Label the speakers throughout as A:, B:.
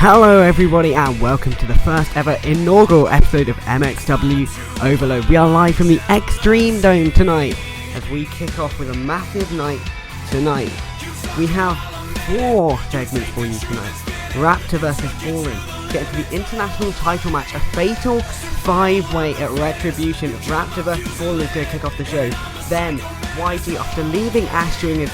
A: Hello everybody and welcome to the first ever inaugural episode of MXW Overload. We are live from the Xtreme Dome tonight as we kick off with a massive night tonight. We have 4 segments for you tonight. Raptor vs Fallen, get into the international title match, a fatal 5-way at Retribution. Raptor vs Fallen is going to kick off the show. Then YG, after leaving Ash during his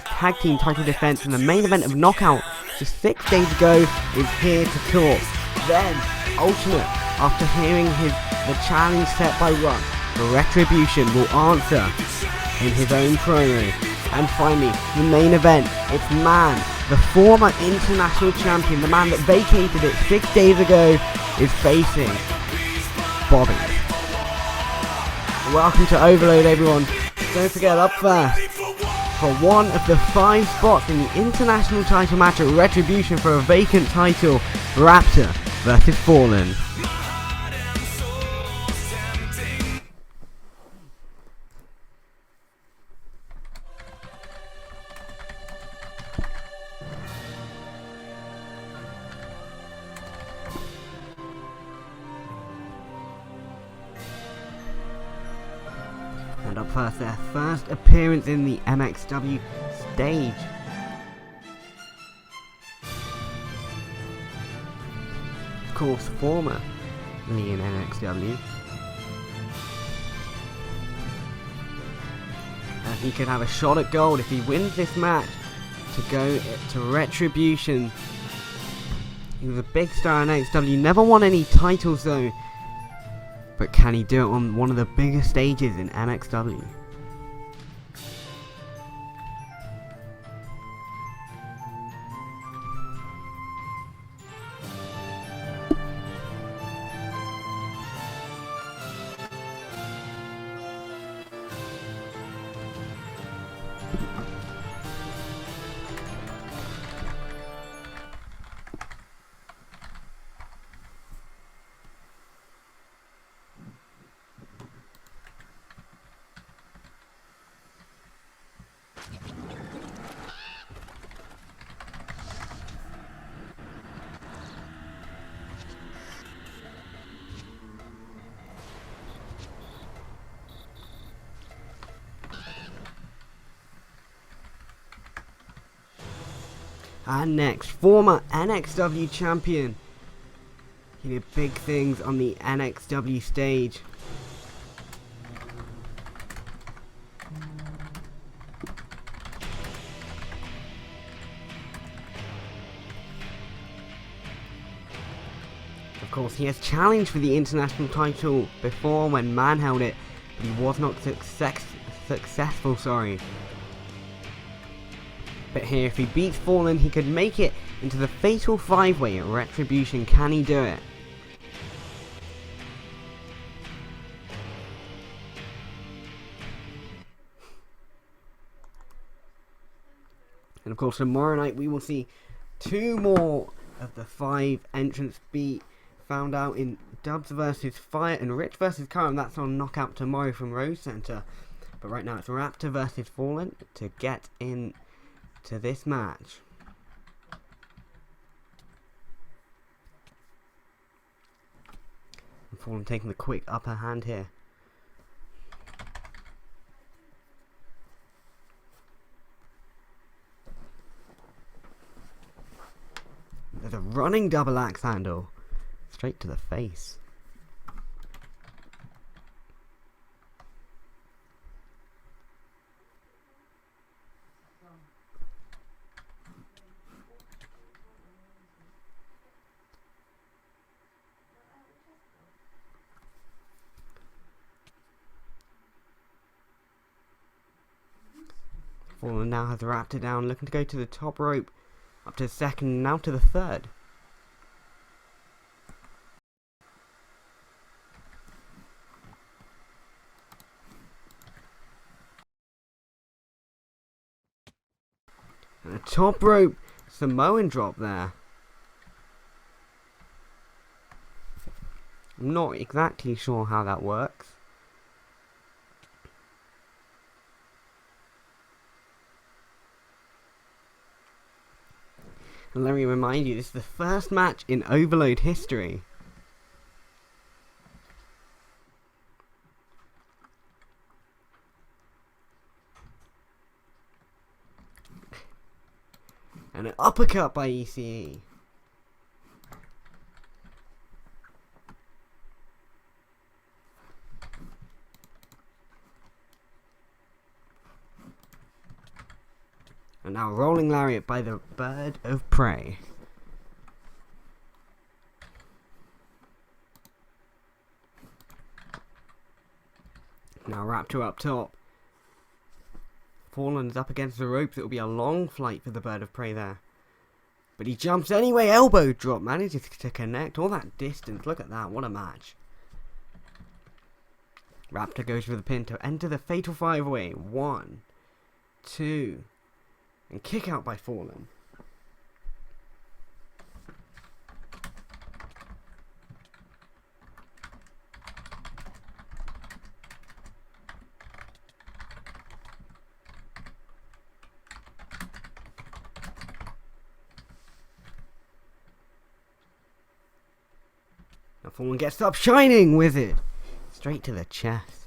A: tag team title defense in the main event of Knockout just 6 days ago, is here to talk. Then Ultimate, after hearing the challenge set by Run, Retribution will answer in his own promo. And finally, the main event, it's Man, the former international champion, the man that vacated it 6 days ago, is facing Bobby. Welcome to Overload everyone. Don't forget, up first, for one of the 5 spots in the international title match at Retribution for a vacant title, Raptor vs Fallen. And up first, their first appearance in the MXW stage. Of course, formerly in MXW. And he could have a shot at gold if he wins this match to go to Retribution. He was a big star in MXW, never won any titles though. But can he do it on one of the biggest stages in MXW? And next, former NXW champion. He did big things on the NXW stage. Of course, he has challenged for the international title before when Man held it, but he was not successful. But here, if he beats Fallen, he could make it into the fatal 5-way at Retribution. Can he do it? And of course, tomorrow night we will see 2 more of the 5 entrants be found out in Dubs vs Fire and Rich vs Karam. That's on Knockout tomorrow from Rose Center. But right now it's Raptor vs Fallen to get in to this match. And Fallen taking the quick upper hand here. There's a running double axe handle straight to the face. Fallen now has the Raptor down, looking to go to the top rope, up to the second, now to the third. And a top rope Samoan drop there. I'm not exactly sure how that works. And let me remind you, this is the first match in Overload history. And an uppercut by ECE. And now rolling lariat by the Bird of Prey. Now Raptor up top. Fallen is up against the ropes. It will be a long flight for the Bird of Prey there. But he jumps anyway. Elbow drop. Manages to connect all that distance. Look at that. What a match. Raptor goes for the pin to enter the fatal 5-way. 1, 2... and kick out by Fallen. Now Fallen gets up, shining with it. Straight to the chest.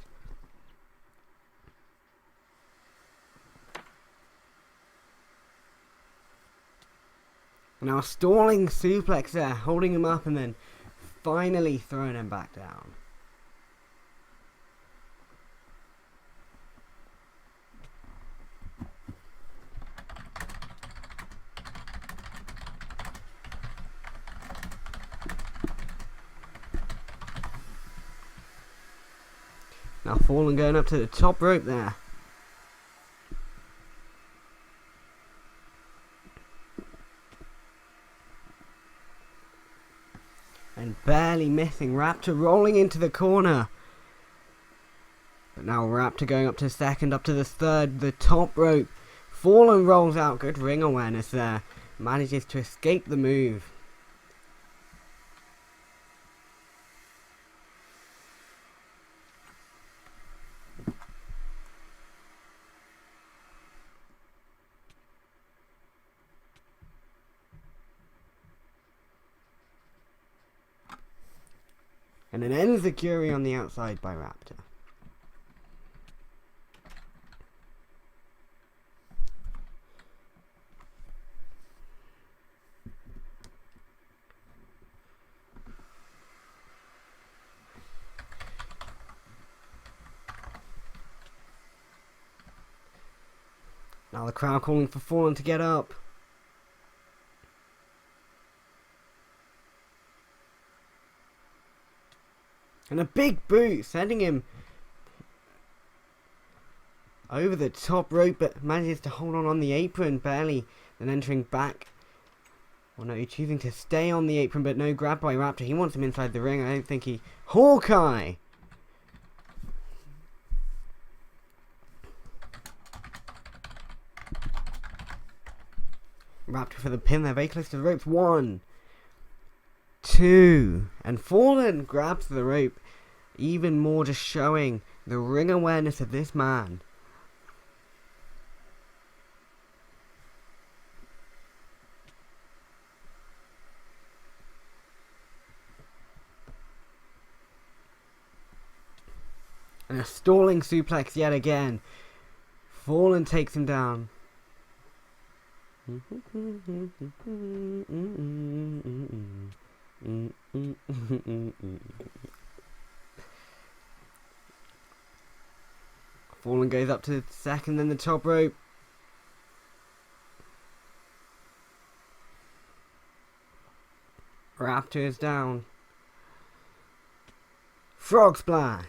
A: Now a stalling suplex there, holding him up and then finally throwing him back down. Now Fallen going up to the top rope there. And barely missing. Raptor rolling into the corner. But now Raptor going up to second, up to the third, the top rope. Fallen rolls out. Good ring awareness there. Manages to escape the move. And an enziguri on the outside by Raptor. Now the crowd calling for Fallen to get up. And a big boot, sending him over the top rope, but manages to hold on the apron barely, then entering back. Oh no, he's choosing to stay on the apron, but no, grab by Raptor. He wants him inside the ring. I don't think he... Hawkeye! Raptor for the pin there, very close to the ropes. 1, 2, and Fallen grabs the rope, even more just showing the ring awareness of this man. And a stalling suplex yet again. Fallen takes him down. Fallen goes up to the second, then the top rope. Raptor is down. Frog splash.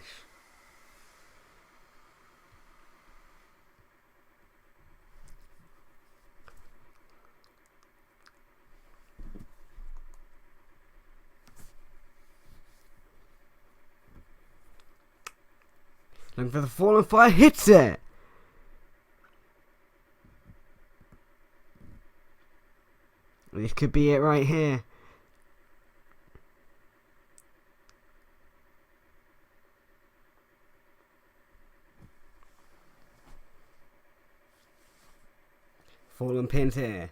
A: Looking for the Fallen Fire, hits it! This could be it right here. Fallen pins here.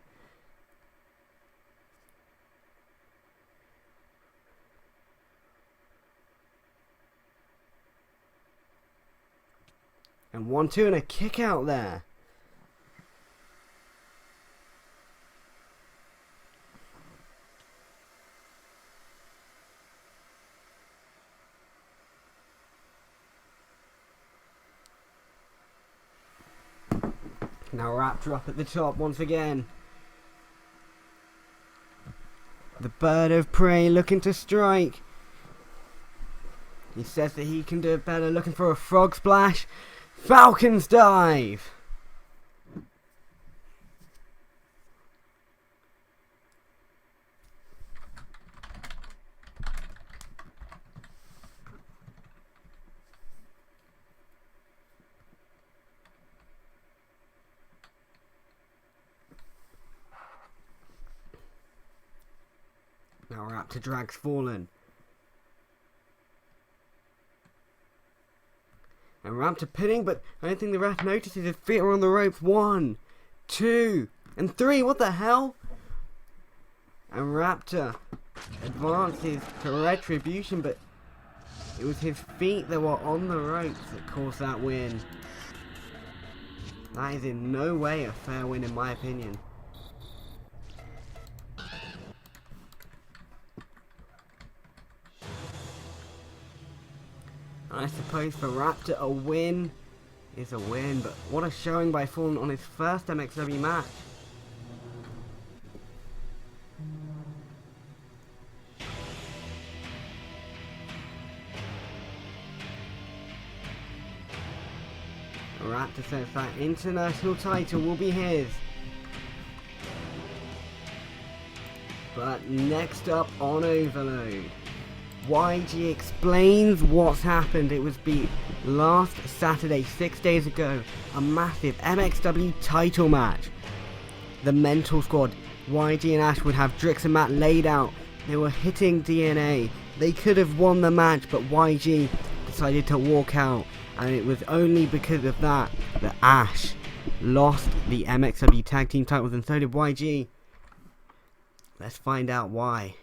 A: And 1-2 and a kick out there. Now Raptor up at the top once again. The bird of prey looking to strike. He says that he can do it better, looking for a frog splash. Falcon's dive. Now Raptor drags Fallen. And Raptor pinning, but I don't think the ref notices his feet are on the ropes. 1, 2, and 3. What the hell? And Raptor advances to Retribution, but it was his feet that were on the ropes that caused that win. That is in no way a fair win in my opinion. I suppose for Raptor a win is a win, but what a showing by Fallen on his first MXW match. Raptor says that international title will be his. But next up on Overload, YG explains what's happened. It was beat last Saturday, 6 days ago, a massive MXW title match. The Mental Squad, YG and Ash, would have Drix and Mat laid out. They were hitting DNA. They could have won the match, but YG decided to walk out, and it was only because of that that Ash lost the MXW Tag Team Titles, and so did YG. Let's find out why.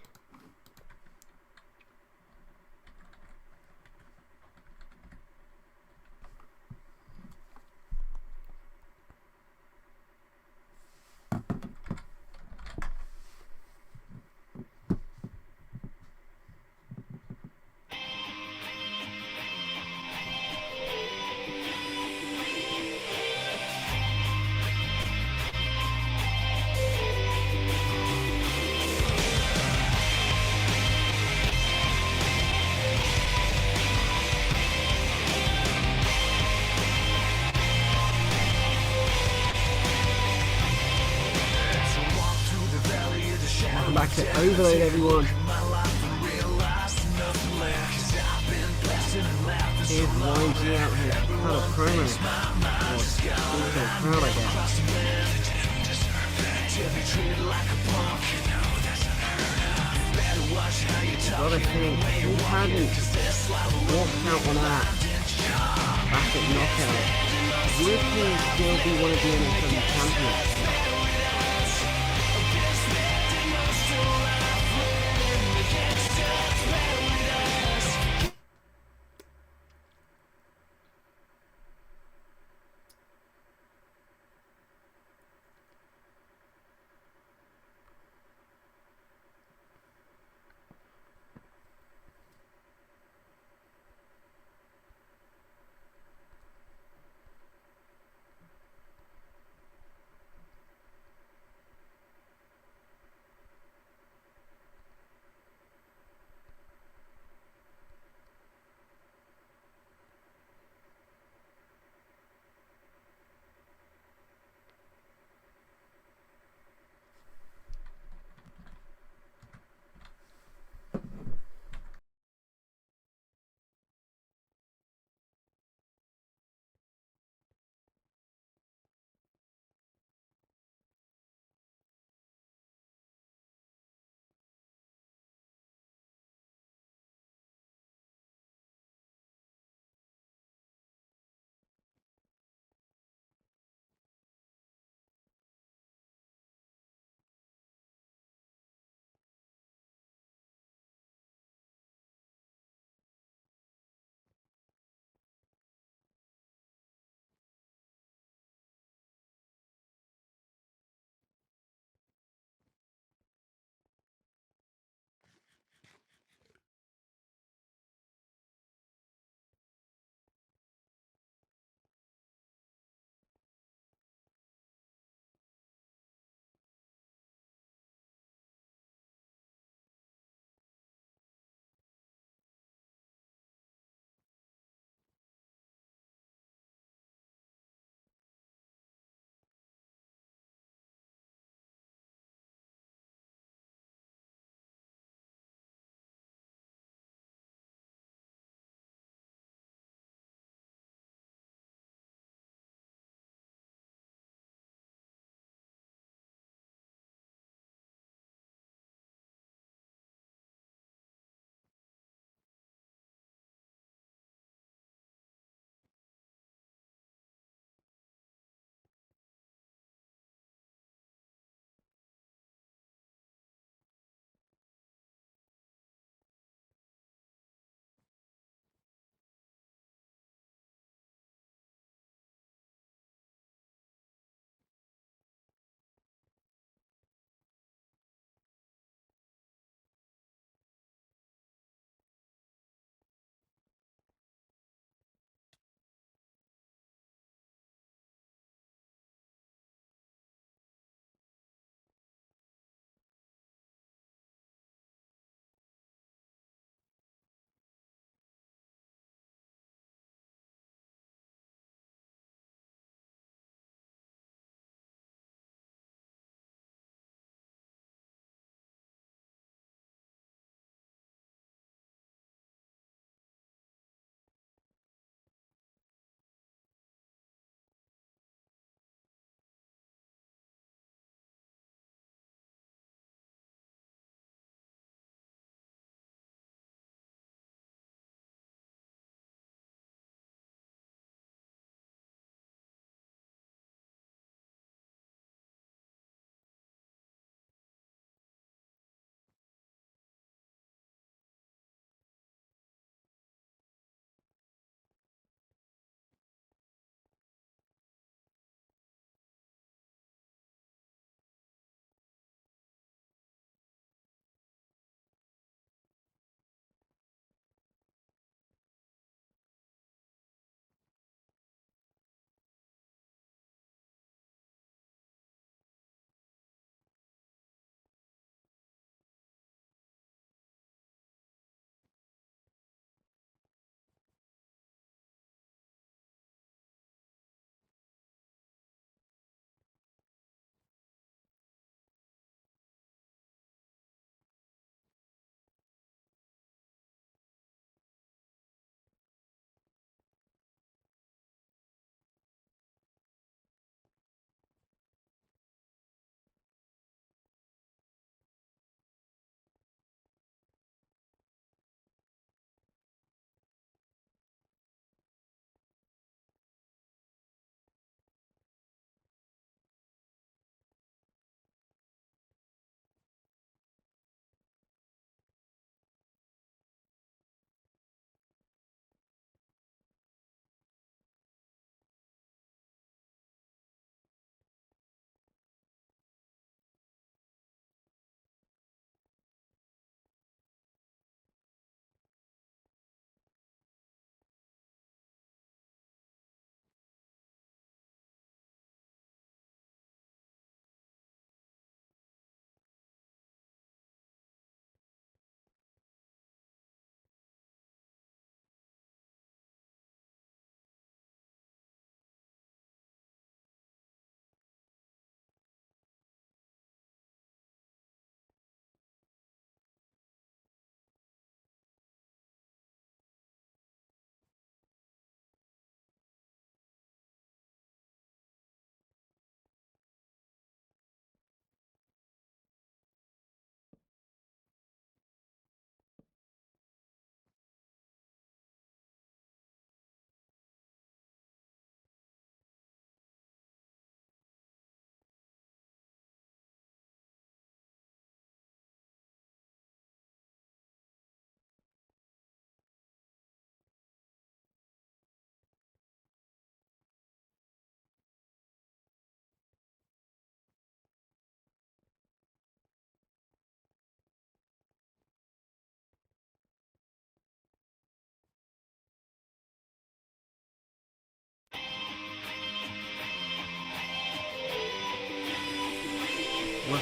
A: Welcome back to Overload, everyone. Here's YG out here to cut a promo. Or so proud, I guess. Gotta think, he hadn't walked out on that back at Knockout, would he still be one of the MXW champions?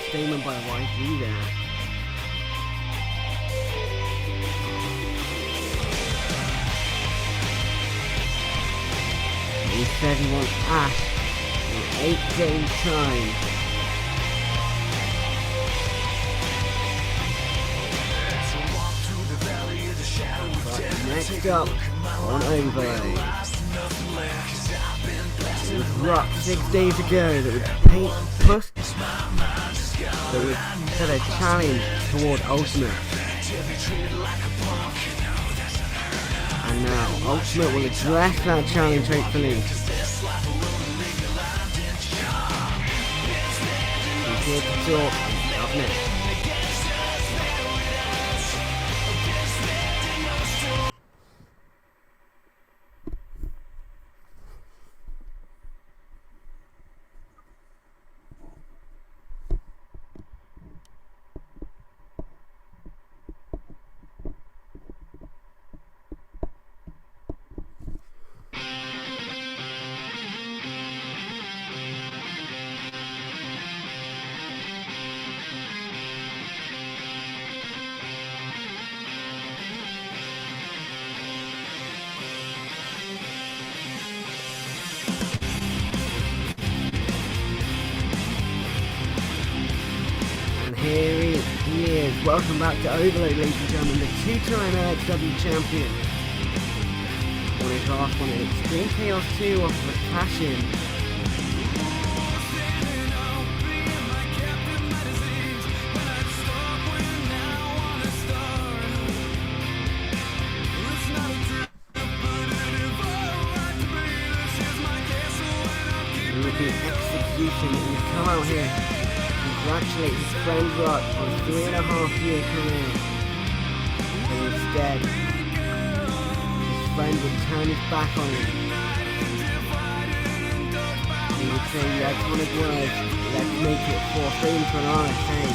A: statement by YG there. He said he wants Ash in 8 games time. But next up on Overload, it was Rock 6 days ago that would that would set a challenge toward Ultimate. And now Ultimate will address that challenge hopefully. He's here to talk up next. Here he is. Welcome back to Overload, ladies and gentlemen, the two-time MXW champion. On his last one, Xtreme Chaos 2 off of a cash-in. He would be Execution, and he's come out here. Congratulate his friend Rock on his 3.5-year career. But instead, his friend would turn his back on him. He would say the iconic words, "Let's make it for freedom for an honest thing."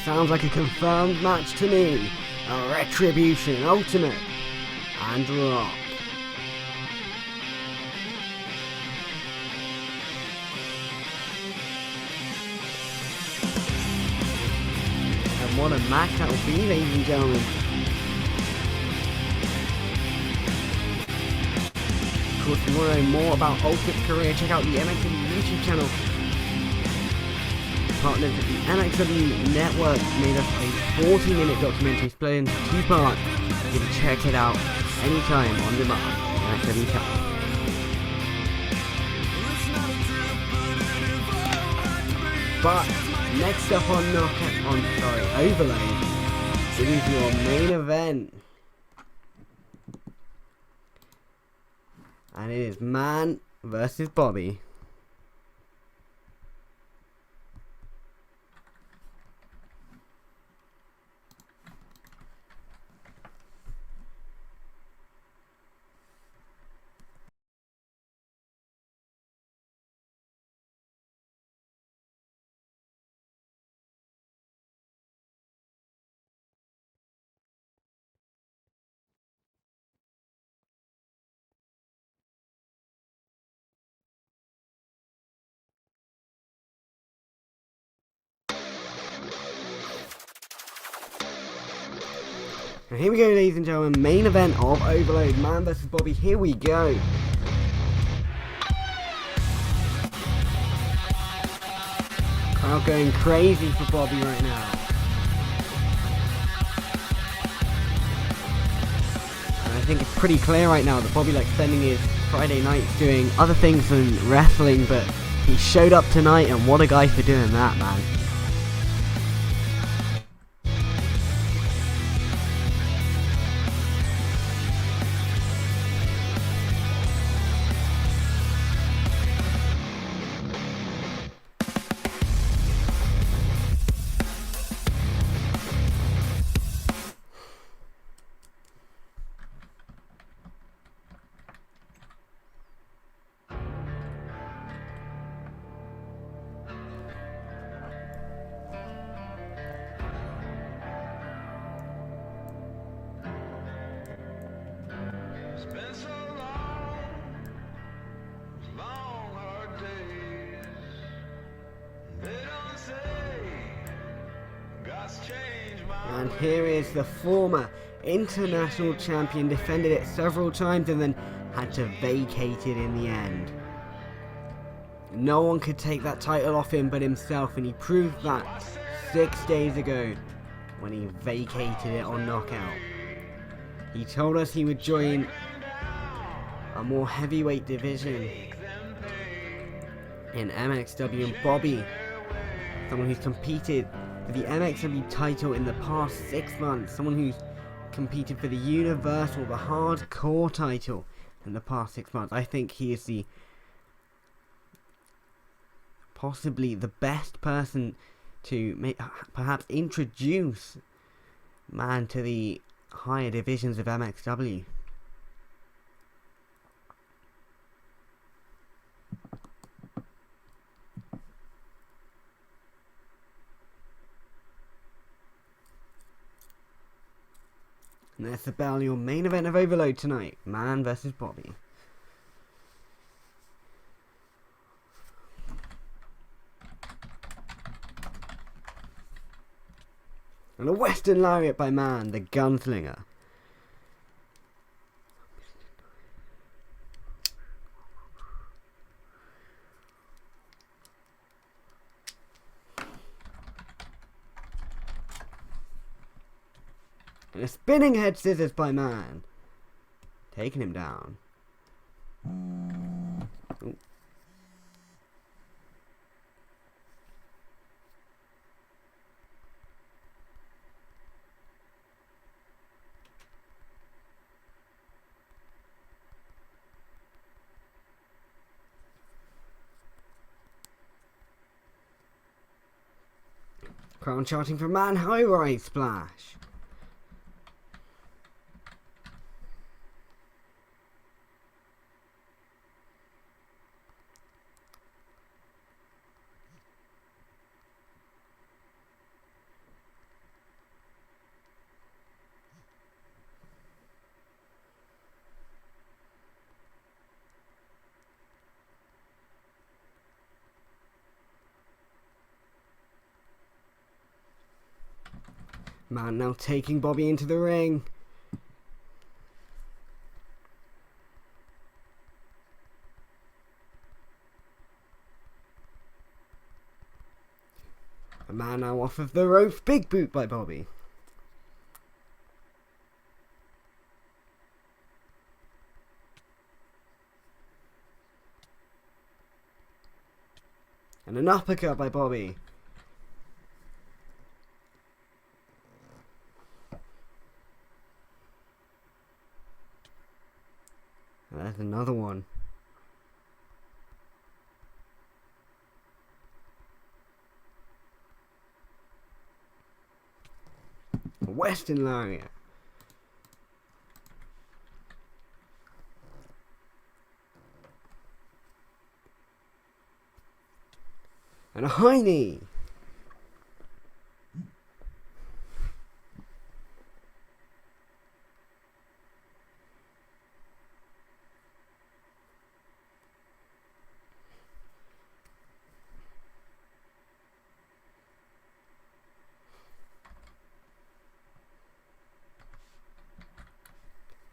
A: sounds like a confirmed match to me. A Retribution, Ultimate, and Rock. And what a match that will be, ladies and gentlemen. Of course, if you want to know more about Ultimate's career, check out the MXW YouTube channel. Partners with the MXW Network made us a 40-minute documentary split into 2 parts. You can check it out anytime on demand. MXW channel. But next up on Overload, it is your main event. And it is Man versus Bobby. And here we go, ladies and gentlemen, main event of Overload, Man vs Bobby, here we go. Crowd going crazy for Bobby right now. And I think it's pretty clear right now that Bobby likes spending his Friday nights doing other things than wrestling, but he showed up tonight, and what a guy for doing that, man. And here is the former international champion, defended it several times and then had to vacate it in the end. No one could take that title off him but himself, and he proved that 6 days ago when he vacated it on Knockout. He told us he would join a more heavyweight division in MXW, and Bobby, someone who's competed for the MXW title in the past 6 months, someone who's competed for the Universal, the Hardcore title in the past 6 months. I think he is possibly the best person to perhaps introduce Man to the higher divisions of MXW. And there's the bell, your main event of Overload tonight, Man vs Bobby. And a Western Lariat by Man, the Gunslinger. And a spinning head scissors by Man. Taking him down. Ooh. Crown charting for Man, high rise splash. Man now taking Bobby into the ring. A man now off of the ropes. Big boot by Bobby. And an uppercut by Bobby. And there's another one. A Western lariat. And a high knee.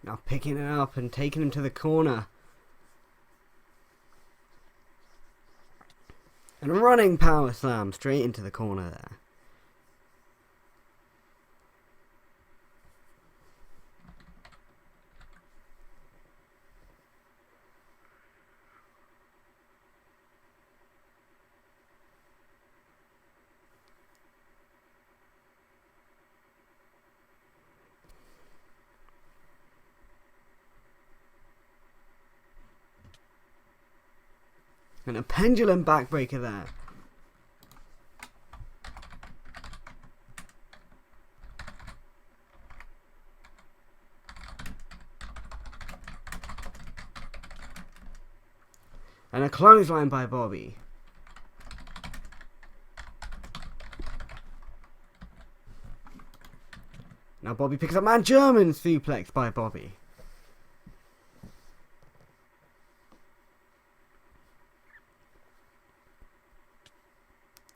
A: Now picking it up and taking him to the corner. And a running power slam straight into the corner there. And a pendulum backbreaker there. And a clothesline by Bobby. Now Bobby picks up man German suplex by Bobby.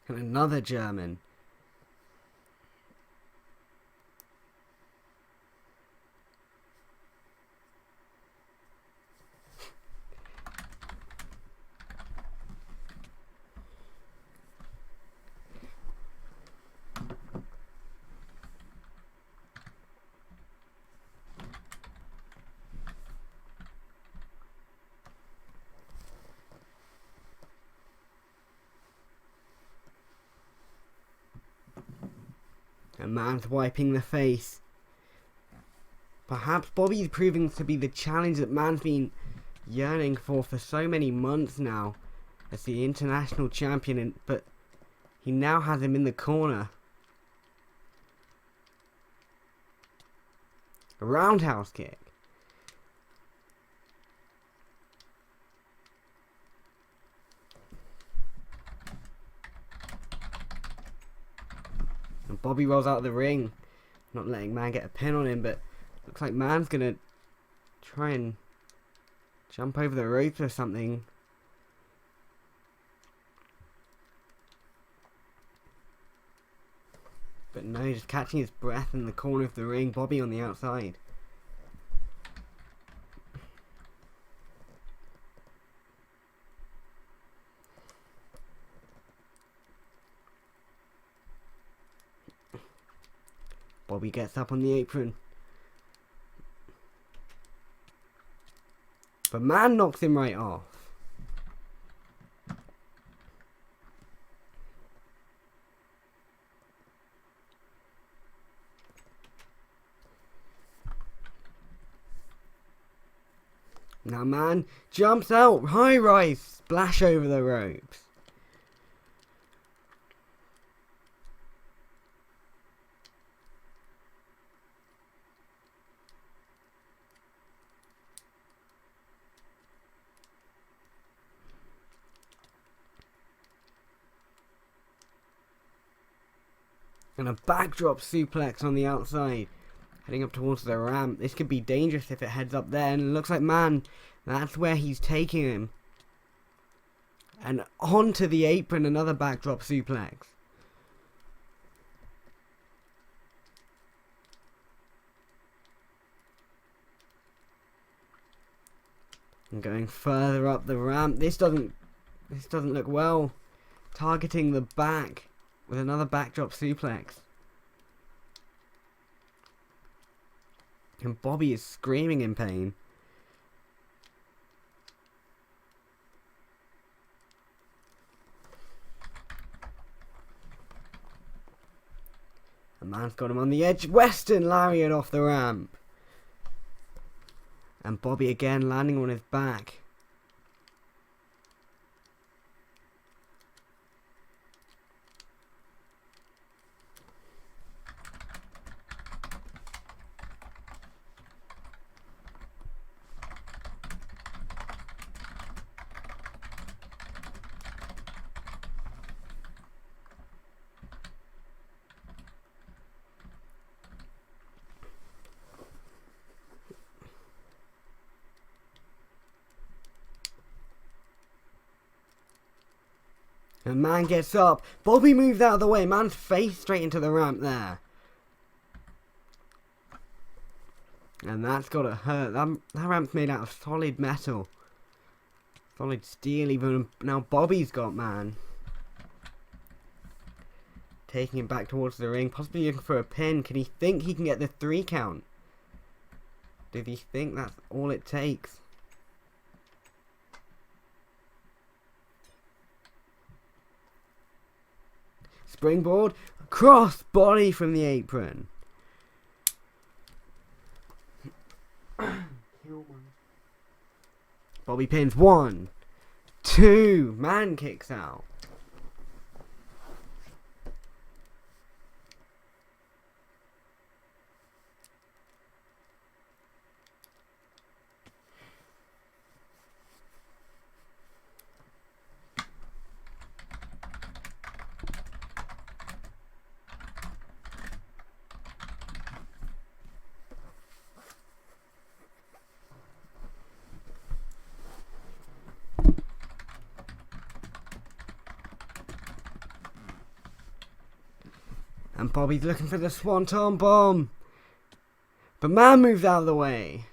A: And another German. A man's wiping the face. Perhaps Bobby's proving to be the challenge that man's been yearning for so many months now as the international champion, but he now has him in the corner. A roundhouse kick. And Bobby rolls out of the ring, not letting man get a pin on him, but looks like man's gonna try and jump over the ropes or something. But no, just catching his breath in the corner of the ring. Bobby on the outside. Bobby gets up on the apron. But man knocks him right off. Now man jumps out, high rise, splash over the ropes. And a backdrop suplex on the outside. Heading up towards the ramp. This could be dangerous if it heads up there. And it looks like, man, that's where he's taking him. And onto the apron, another backdrop suplex. And going further up the ramp. This doesn't look well. Targeting the back with another backdrop suplex. And Bobby is screaming in pain. The man's got him on the edge. Western lariat off the ramp. And Bobby again landing on his back. And man gets up. Bobby moves out of the way. Man's face straight into the ramp there. And that's gotta hurt. That ramp's made out of solid metal. Solid steel even. Now Bobby's got man. Taking him back towards the ring. Possibly looking for a pin. Can he think he can get the 3 count? Does he think that's all it takes? Springboard, cross body from the apron. Bobby pins 1, 2, man kicks out. And Bobby's looking for the Swanton Bomb. But man moves out of the way.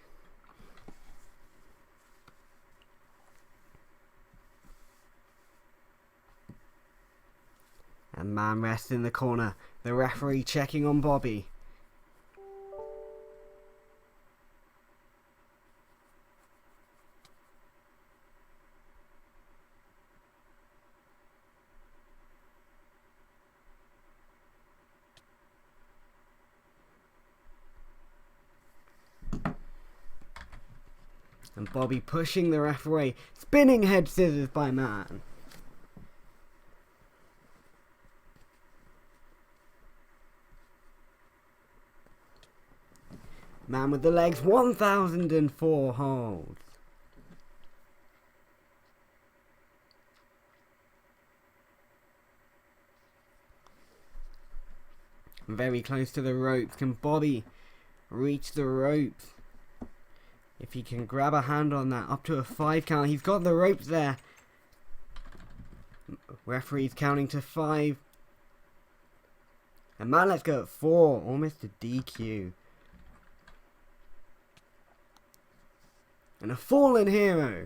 A: And man rests in the corner. The referee checking on Bobby. And Bobby pushing the ref away. Spinning head scissors by man. Man with the legs. 1004 holds. Very close to the ropes. Can Bobby reach the ropes? If he can grab a hand on that, up to a 5 count. He's got the ropes there. Referee's counting to 5. And man, let's go at 4. Almost a DQ. And a fallen hero.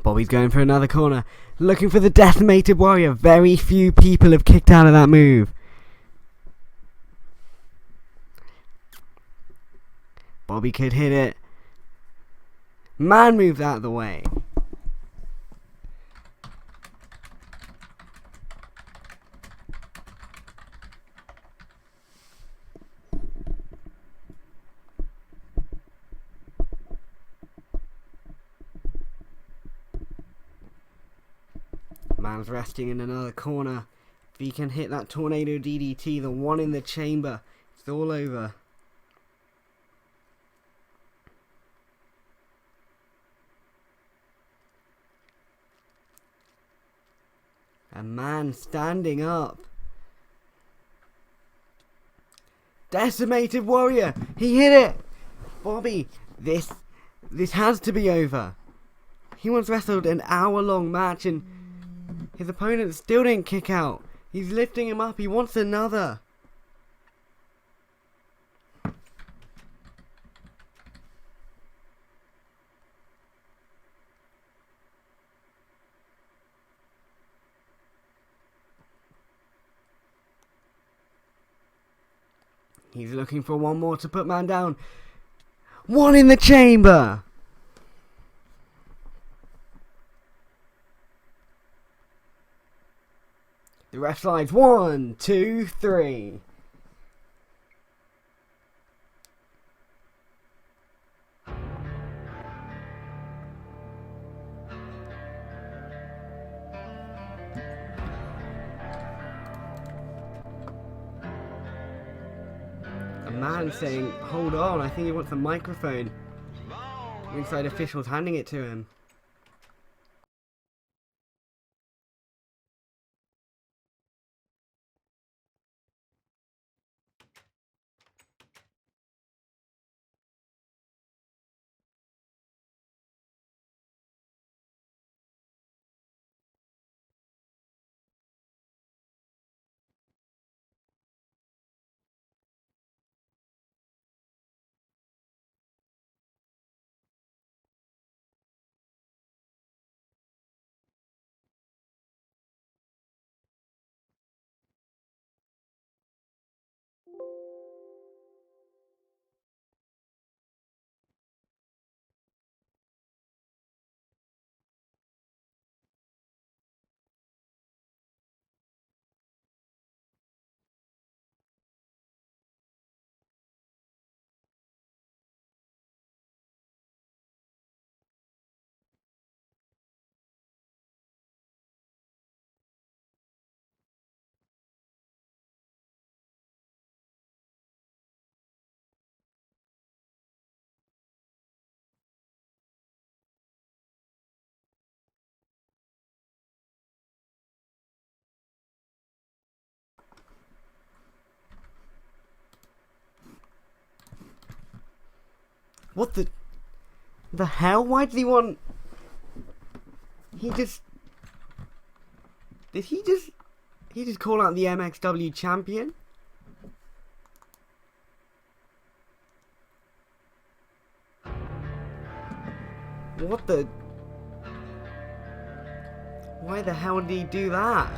A: Bobby's going for another corner, looking for the Decimated Warrior. Very few people have kicked out of that move. Bobby could hit it. Man moves out of the way. Man's resting in another corner. If he can hit that tornado DDT, the one in the chamber, it's all over. A man standing up. Decimated Warrior. He hit it. Bobby, this has to be over. He once wrestled an hour-long match and his opponent still didn't kick out. He's lifting him up. He wants another. He's looking for one more to put man down. One in the chamber. The ref slides 1, 2, 3. A man saying, hold on, I think he wants a microphone. Ringside officials handing it to him. What the hell? Why did he want... Did he just call out the MXW champion? What the... Why the hell did he do that?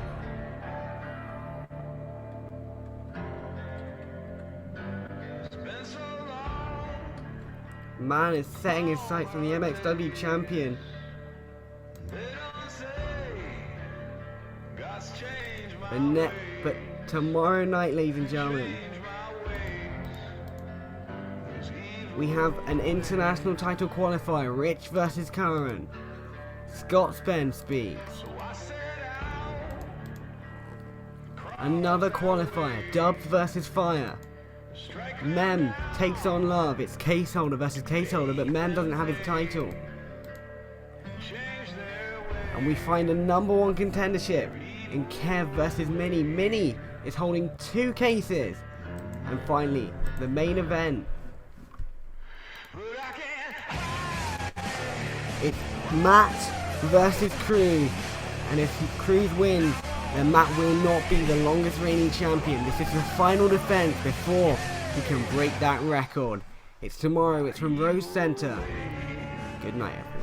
A: Man is setting his sights on the MXW champion. But tomorrow night, ladies and gentlemen, we have an international title qualifier, Rich versus Karen. Scott Spence speaks. Another qualifier, Dubs versus Fire. Mem takes on Love. It's Caseholder versus Caseholder, but Mem doesn't have his title. And we find a #1 contendership in Kev versus Minnie. Minnie is holding 2 cases. And finally, the main event. It's Matt versus Cruz. And if Cruz wins, then Matt will not be the longest reigning champion. This is the final defense before he can break that record. It's tomorrow. It's from Rose Center. Good night, everyone.